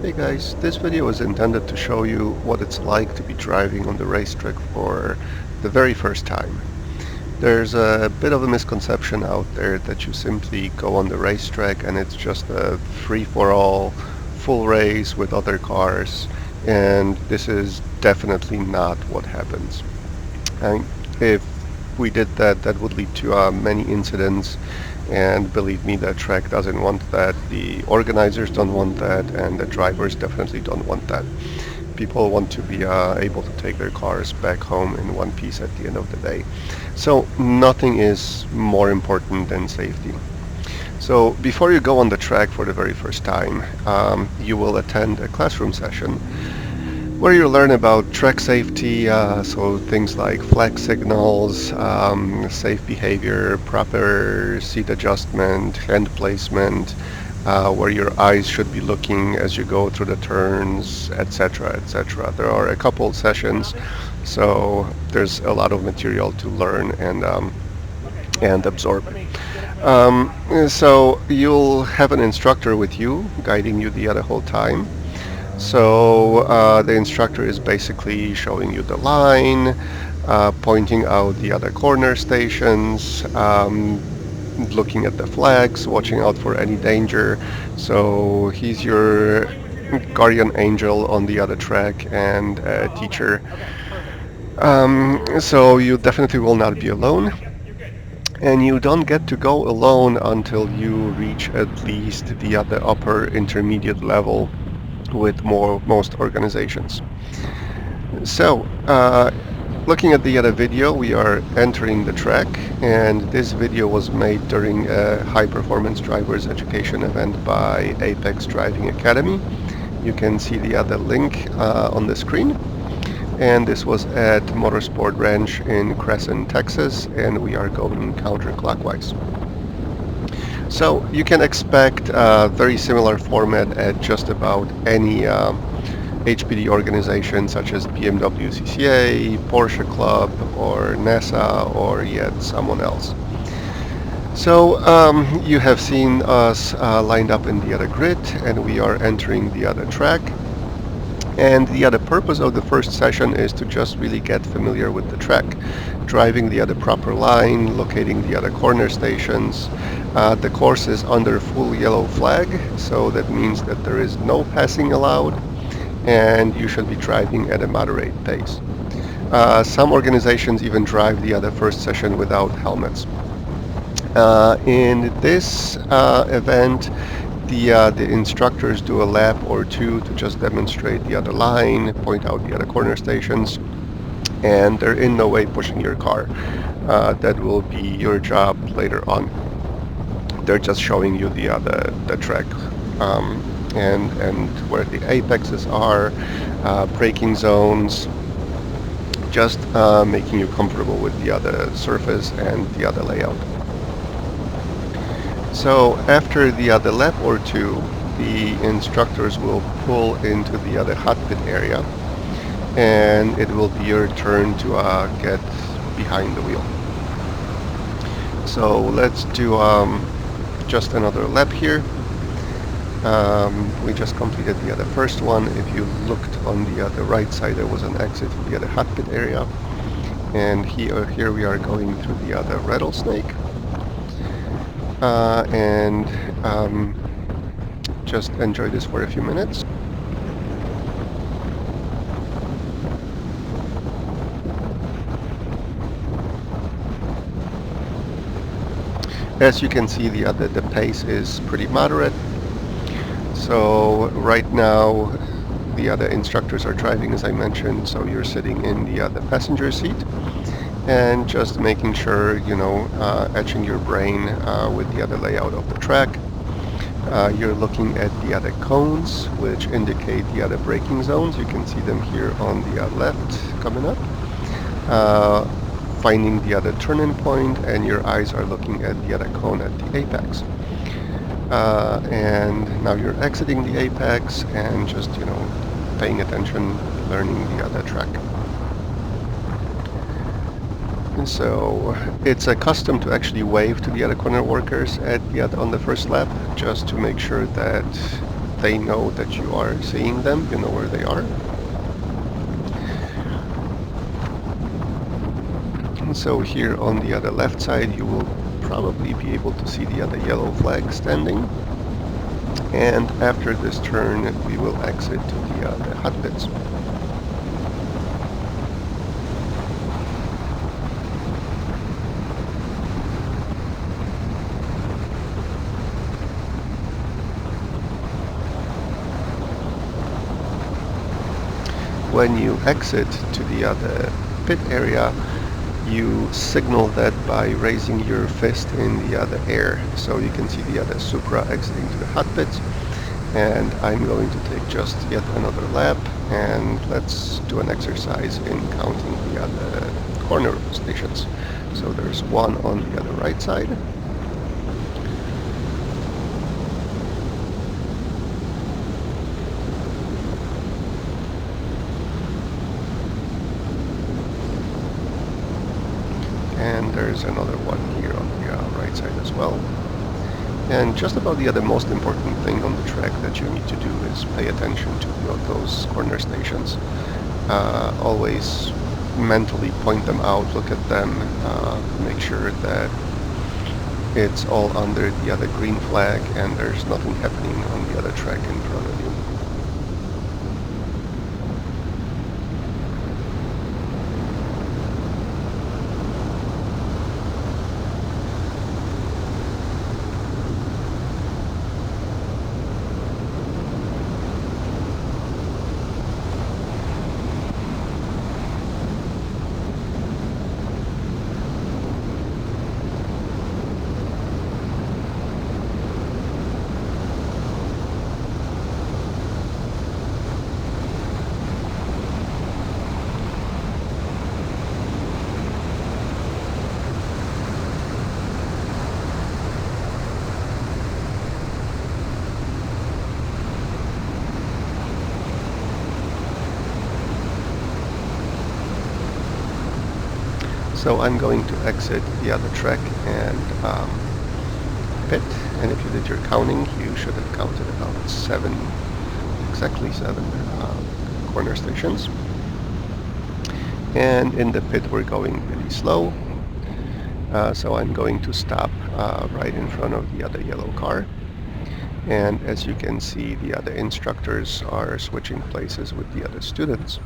Hey guys, this video is intended to show you what it's like to be driving on the racetrack for the very first time. There's a bit of a misconception out there that you simply go on the racetrack and it's just a free-for-all, full race with other cars, and this is definitely not what happens. And if we did that, that would lead to many incidents, and believe me, the track doesn't want that, the organizers don't want that, and the drivers definitely don't want that. People want to be able to take their cars back home in one piece at the end of the day. So nothing is more important than safety. So before you go on the track for the very first time, you will attend a classroom session where you learn about track safety, so things like flag signals, safe behavior, proper seat adjustment, hand placement, where your eyes should be looking as you go through the turns, etc., etc. There are a couple sessions, so there's a lot of material to learn and absorb. So you'll have an instructor with you, guiding you the whole time. So the instructor is basically showing you the line, pointing out the other corner stations, looking at the flags, watching out for any danger. So he's your guardian angel on the other track and a teacher. So you definitely will not be alone. And you don't get to go alone until you reach at least the other upper intermediate level with most organizations. So, looking at the other video, we are entering the track, and this video was made during a high performance drivers education event by Apex Driving Academy. You can see the other link on the screen. And this was at Motorsport Ranch in Crescent, Texas, and we are going counterclockwise. So you can expect a very similar format at just about any HPD organization such as BMW CCA, Porsche Club, or NASA, or yet someone else. So you have seen us lined up in the other grid, and we are entering the other track. And the other purpose of the first session is to just really get familiar with the track, driving the other proper line, locating the other corner stations. The course is under full yellow flag, so that means that there is no passing allowed, and you should be driving at a moderate pace. Some organizations even drive the other first session without helmets. In this event, the instructors do a lap or two to just demonstrate the other line, point out the other corner stations, and they're in no way pushing your car. That will be your job later on. They're just showing you the track and where the apexes are, braking zones, just making you comfortable with the other surface and the other layout. So after the other lap or two, the instructors will pull into the other hot pit area, and it will be your turn to get behind the wheel. So let's do just another lap here. We just completed the other first one. If you looked on the other right side, there was an exit to the other hot pit area, and here we are going through the other rattlesnake. And just enjoy this for a few minutes. As you can see, the pace is pretty moderate. So right now the other instructors are driving, as I mentioned, so you're sitting in the other passenger seat and just making sure, etching your brain with the other layout of the track. You're looking at the other cones, which indicate the other braking zones. You can see them here on the left coming up. Finding the other turn-in point, and your eyes are looking at the other cone at the apex. And now you're exiting the apex and just, paying attention, learning the other track. So it's a custom to actually wave to the other corner workers on the first lap, just to make sure that they know that you are seeing them, you know where they are. So here on the other left side, you will probably be able to see the other yellow flag standing. And after this turn, we will exit to the hot pits. When you exit to the other pit area, you signal that by raising your fist in the other air. So you can see the other Supra exiting to the hot pits. And I'm going to take just yet another lap, and let's do an exercise in counting the other corner stations. So there's one on the other right side. And there's another one here on the right side as well. And just about the other most important thing on the track that you need to do is pay attention to those corner stations. Always mentally point them out, look at them, make sure that it's all under the other green flag and there's nothing happening on the other track in front of you. So I'm going to exit the other track and pit, and if you did your counting, you should have counted about exactly seven corner stations. And in the pit we're going really slow, so I'm going to stop right in front of the other yellow car. And as you can see, the other instructors are switching places with the other students.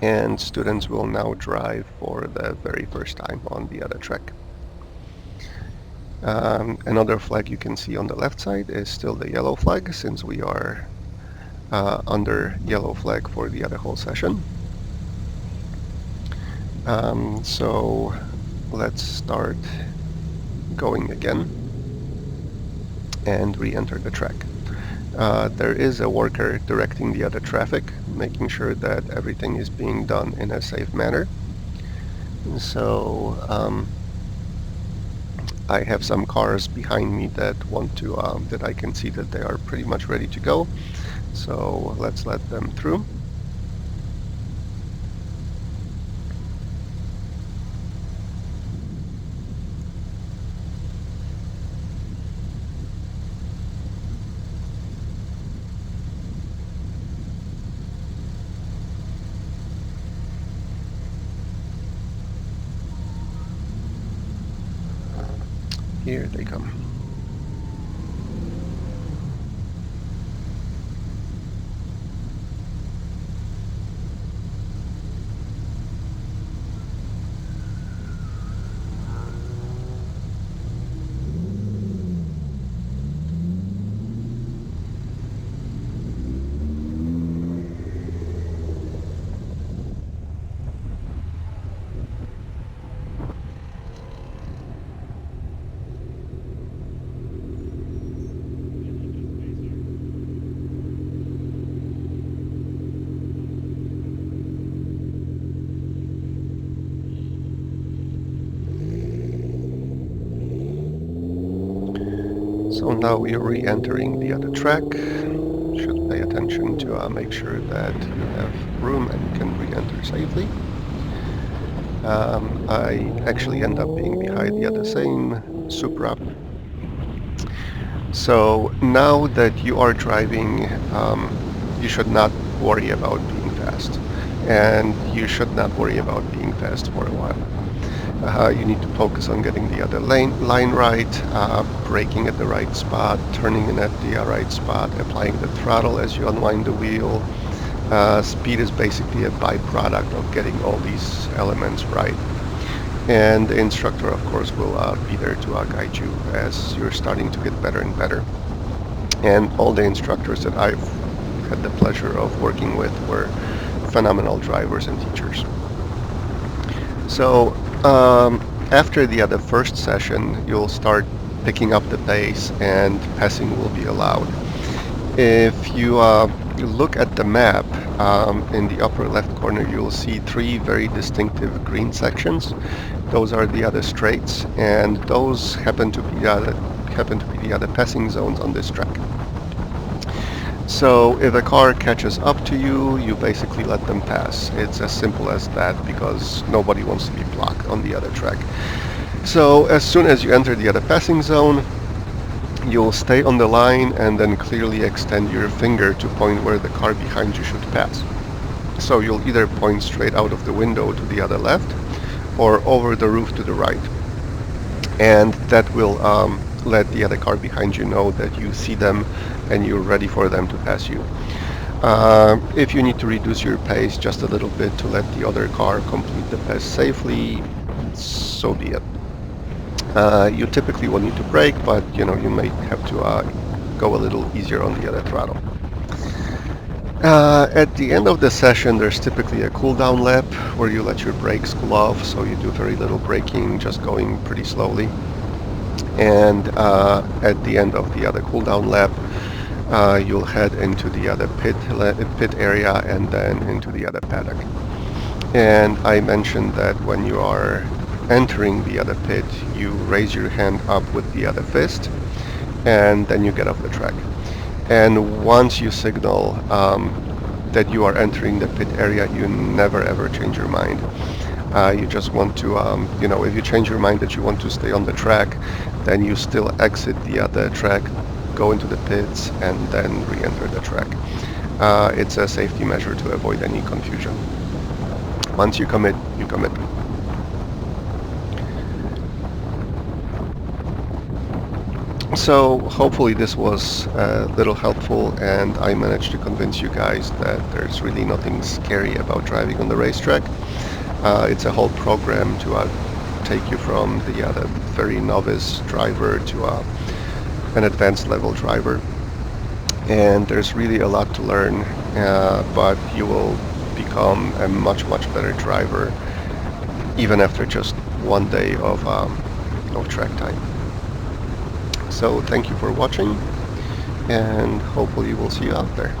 And students will now drive for the very first time on the other track. Another flag you can see on the left side is still the yellow flag, since we are under yellow flag for the other whole session. So let's start going again and re-enter the track. There is a worker directing the other traffic, making sure that everything is being done in a safe manner. So I have some cars behind me that want to, that I can see that they are pretty much ready to go. So let's let them through. Here they come. So now we are re-entering the other track. Should pay attention to make sure that you have room and you can re-enter safely. I actually end up being behind the other same Supra. So now that you are driving, you should not worry about being fast. And you should not worry about being fast for a while. You need to focus on getting the other line right, braking at the right spot, turning in at the right spot, applying the throttle as you unwind the wheel. Speed is basically a byproduct of getting all these elements right. And the instructor, of course, will be there to guide you as you're starting to get better and better. And all the instructors that I've had the pleasure of working with were phenomenal drivers and teachers. So after the first session, you'll start picking up the pace and passing will be allowed. If you look at the map, in the upper left corner, you'll see three very distinctive green sections. Those are the other straights, and those happen to be the other passing zones on this track. So if a car catches up to you, you basically let them pass. It's as simple as that, because nobody wants to be blocked on the other track. So as soon as you enter the other passing zone, you'll stay on the line and then clearly extend your finger to point where the car behind you should pass. So you'll either point straight out of the window to the other left or over the roof to the right. And that will let the other car behind you know that you see them and you're ready for them to pass you. If you need to reduce your pace just a little bit to let the other car complete the pass safely, so be it. You typically will need to brake, but you may have to go a little easier on the other throttle. At the end of the session, there's typically a cool-down lap where you let your brakes cool off, so you do very little braking, just going pretty slowly. And at the end of the other cool-down lap, you'll head into the other pit area and then into the other paddock. And I mentioned that when you are entering the other pit, you raise your hand up with the other fist, and then you get off the track. And once you signal that you are entering the pit area, you never ever change your mind. You just want to, if you change your mind that you want to stay on the track, then you still exit the other track, go into the pits, and then re-enter the track. It's a safety measure to avoid any confusion. Once you commit, you commit. So hopefully this was a little helpful, and I managed to convince you guys that there's really nothing scary about driving on the racetrack. It's a whole program to take you from the very novice driver to an advanced level driver. And there's really a lot to learn, but you will become a much better driver even after just one day of track time. So thank you for watching, and hopefully we'll see you out there.